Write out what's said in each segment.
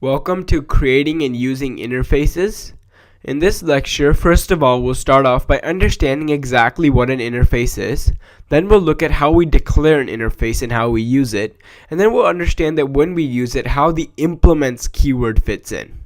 Welcome to Creating and Using Interfaces. In this lecture, first of all, we'll start off by understanding exactly what an interface is. Then we'll look at how we declare an interface and how we use it. And then we'll understand that when we use it, how the implements keyword fits in.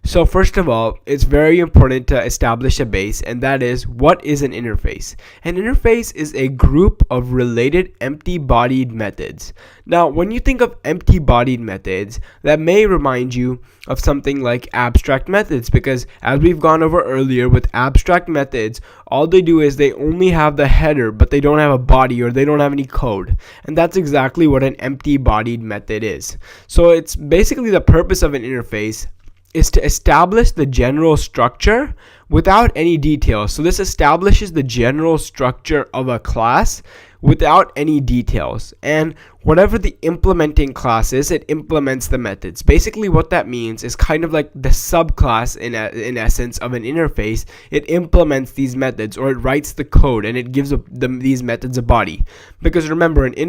So first of all, it's very important to establish a base, and that is, what is an interface? An interface is a group of related empty-bodied methods. Now, when you think of empty-bodied methods, that may remind you of something like abstract methods, because as we've gone over earlier with abstract methods, all they do is they only have the header, but they don't have a body, or they don't have any code. And that's exactly what an empty-bodied method is. So it's basically the purpose of an interface is to establish the general structure without any details. So this establishes the general structure of a class without any details. And whatever the implementing class is, it implements the methods. Basically what that means is kind of like the subclass in essence of an interface. It implements these methods, or it writes the code, and it gives these methods a body. Because remember, in an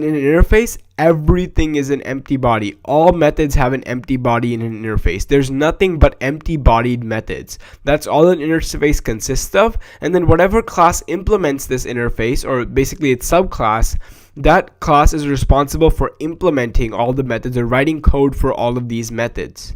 interface, everything is an empty body. All methods have an empty body in an interface. There's nothing but empty-bodied methods. That's all an interface consists of. And then whatever class implements this interface, or basically its subclass, that class is responsible for implementing all the methods or writing code for all of these methods.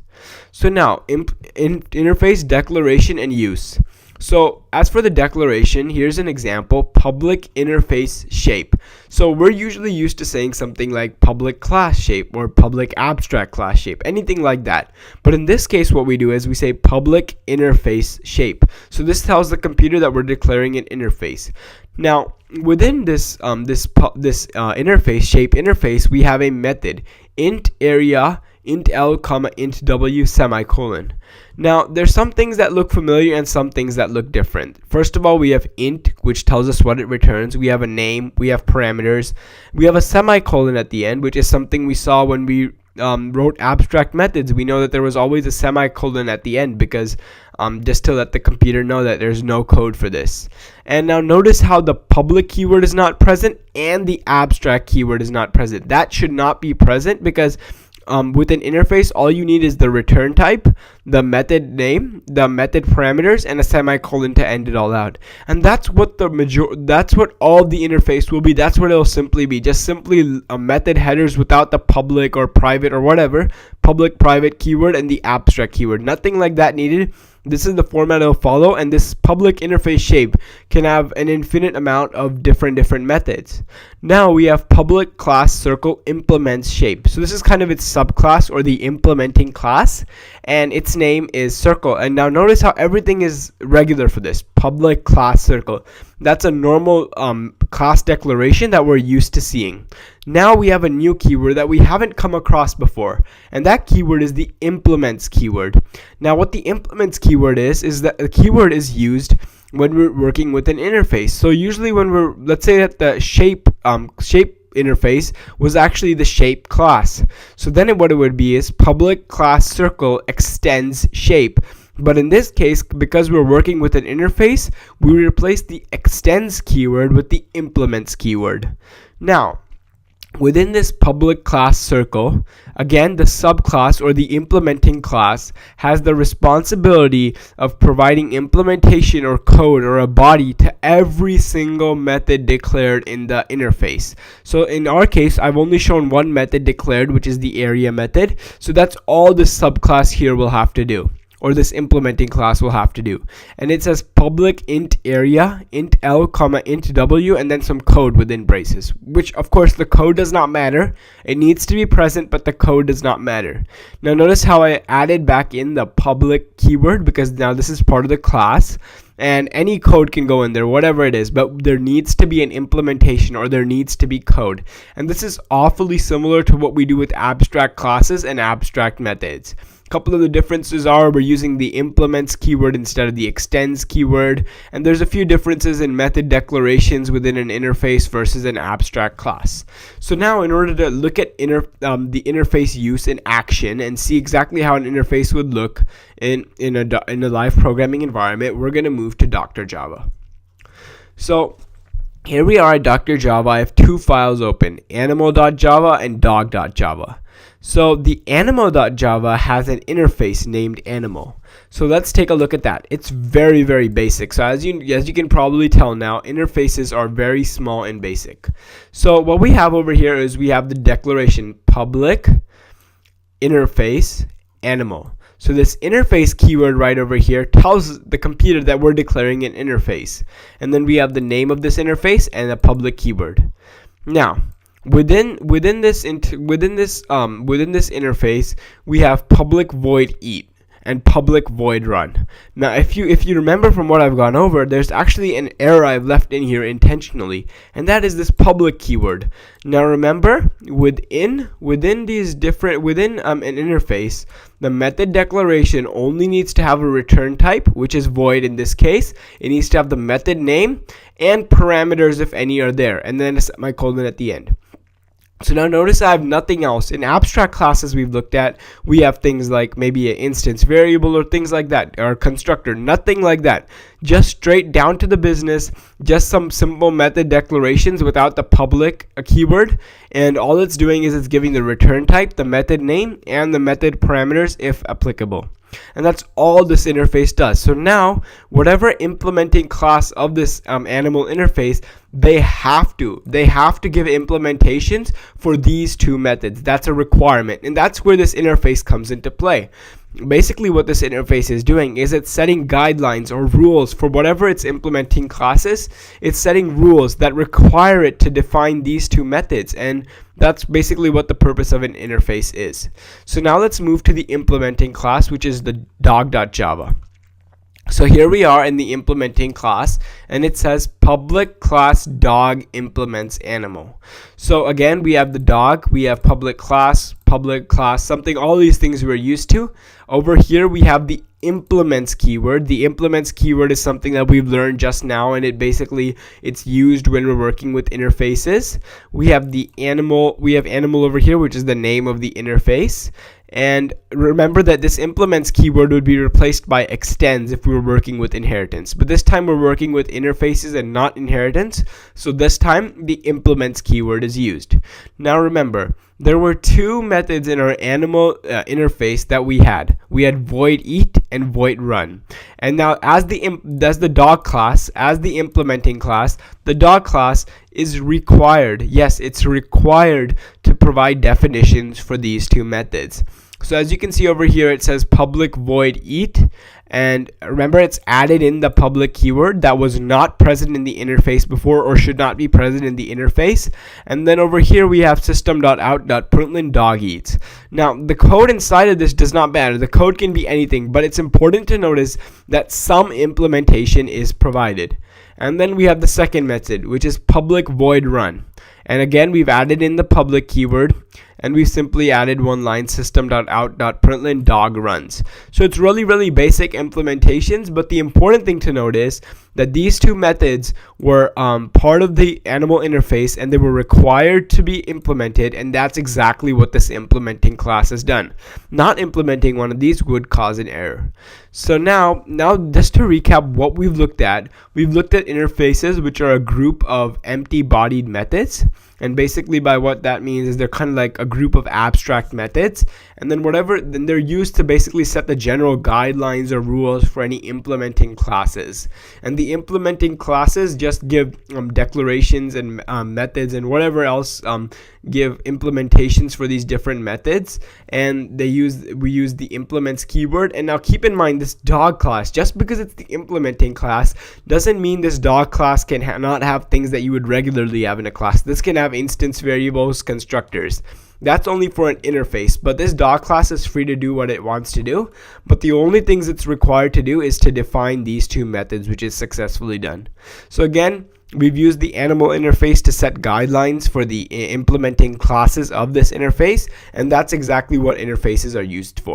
So now, interface declaration and use. So as for the declaration, here's an example: public interface shape. So we're usually used to saying something like public class shape or public abstract class shape, anything like that. But in this case, what we do is we say public interface shape. So this tells the computer that we're declaring an interface. Now, within this interface shape interface, we have a method int area int L, int W, semicolon. Now, there's some things that look familiar and some things that look different. First of all, we have int, which tells us what it returns. We have a name, we have parameters, we have a semicolon at the end, which is something we saw when we wrote abstract methods. We know that there was always a semicolon at the end because just to let the computer know that there's no code for this. And now notice how the public keyword is not present and the abstract keyword is not present. That should not be present because with an interface, all you need is the return type, the method name, the method parameters, and a semicolon to end it all out. And that's what that's what all the interface will be. That's what it'll simply be. Just simply method headers without the public or private or whatever, public, private keyword, and the abstract keyword. Nothing like that needed. This is the format it'll follow, and this public interface shape can have an infinite amount of different methods. Now we have public class circle implements shape. So this is kind of its subclass or the implementing class, and its name is circle. And now notice how everything is regular for this public class circle. That's a normal class declaration that we're used to seeing. Now we have a new keyword that we haven't come across before, and that keyword is the implements keyword. Now what the implements keyword is that the keyword is used when we're working with an interface. So usually when let's say that the shape interface was actually the shape class. So then what it would be is public class circle extends shape. But in this case, because we're working with an interface, we replace the extends keyword with the implements keyword. Now, within this public class circle, again, the subclass or the implementing class has the responsibility of providing implementation or code or a body to every single method declared in the interface. So in our case, I've only shown one method declared, which is the area method. So that's all this subclass here will have to do, or this implementing class will have to do. And it says public int area, int L, int W, and then some code within braces, which of course the code does not matter. It needs to be present, but the code does not matter. Now notice how I added back in the public keyword, because now this is part of the class, and any code can go in there, whatever it is, but there needs to be an implementation, or there needs to be code. And this is awfully similar to what we do with abstract classes and abstract methods. Couple of the differences are we're using the implements keyword instead of the extends keyword, and there's a few differences in method declarations within an interface versus an abstract class. So now, in order to look at the interface use in action and see exactly how an interface would look in a live programming environment, we're going to move to Dr. Java. So here we are at Dr. Java. I have two files open, animal.java and dog.java. So the animal.java has an interface named animal. So let's take a look at that. It's very, very basic. So as you can probably tell now, interfaces are very small and basic. So what we have over here is we have the declaration public interface animal. So this interface keyword right over here tells the computer that we're declaring an interface. And then we have the name of this interface and a public keyword. Now, within this interface, we have public void eat and public void run. Now, if you remember from what I've gone over, there's actually an error I've left in here intentionally, and that is this public keyword. Now, remember, within an interface, the method declaration only needs to have a return type, which is void in this case. It needs to have the method name and parameters if any are there, and then a semicolon at the end. So now notice I have nothing else. In abstract classes we've looked at, we have things like maybe an instance variable or things like that, or constructor, nothing like that. Just straight down to the business, just some simple method declarations without the public keyword. And all it's doing is it's giving the return type, the method name, and the method parameters if applicable. And that's all this interface does. So now, whatever implementing class of this animal interface, they have to give implementations for these two methods. That's a requirement, and that's where this interface comes into play. Basically, what this interface is doing is it's setting guidelines or rules for whatever it's implementing classes. It's setting rules that require it to define these two methods, and that's basically what the purpose of an interface is. So now let's move to the implementing class, which is the dog.java. So here we are in the implementing class, and it says public class dog implements animal. So again, we have the dog, we have public class, something, all these things we're used to. Over here we have the implements keyword. The implements keyword is something that we've learned just now, and it's used when we're working with interfaces. We have the animal, over here, which is the name of the interface. And remember that this implements keyword would be replaced by extends if we were working with inheritance. But this time we're working with interfaces and not inheritance. So this time the implements keyword is used. Now remember, there were two methods in our animal interface that we had. We had void eat and void run. And now as the dog class, as the implementing class, the dog class is required. Yes, it's required to provide definitions for these two methods. So as you can see over here, it says public void eat, and remember it's added in the public keyword that was not present in the interface before, or should not be present in the interface. And then over here we have system.out.println dog eats. Now the code inside of this does not matter. The code can be anything, but it's important to notice that some implementation is provided. And then we have the second method, which is public void run. And again, we've added in the public keyword, and we've simply added one line, system.out.println dog runs. So it's really, really basic implementations, but the important thing to note is that these two methods were part of the animal interface, and they were required to be implemented, and that's exactly what this implementing class has done. Not implementing one of these would cause an error. So now just to recap what we've looked at interfaces, which are a group of empty-bodied methods. And basically by what that means is they're kind of like a group of abstract methods, and then they're used to basically set the general guidelines or rules for any implementing classes. And the implementing classes just give declarations and methods and whatever else, give implementations for these different methods, and we use the implements keyword. And now keep in mind, this dog class, just because it's the implementing class doesn't mean this dog class can not have things that you would regularly have in a class. This can have instance variables, constructors. That's only for an interface, but this dog class is free to do what it wants to do. But the only things it's required to do is to define these two methods, which is successfully done. So again, we've used the animal interface to set guidelines for the implementing classes of this interface, and that's exactly what interfaces are used for.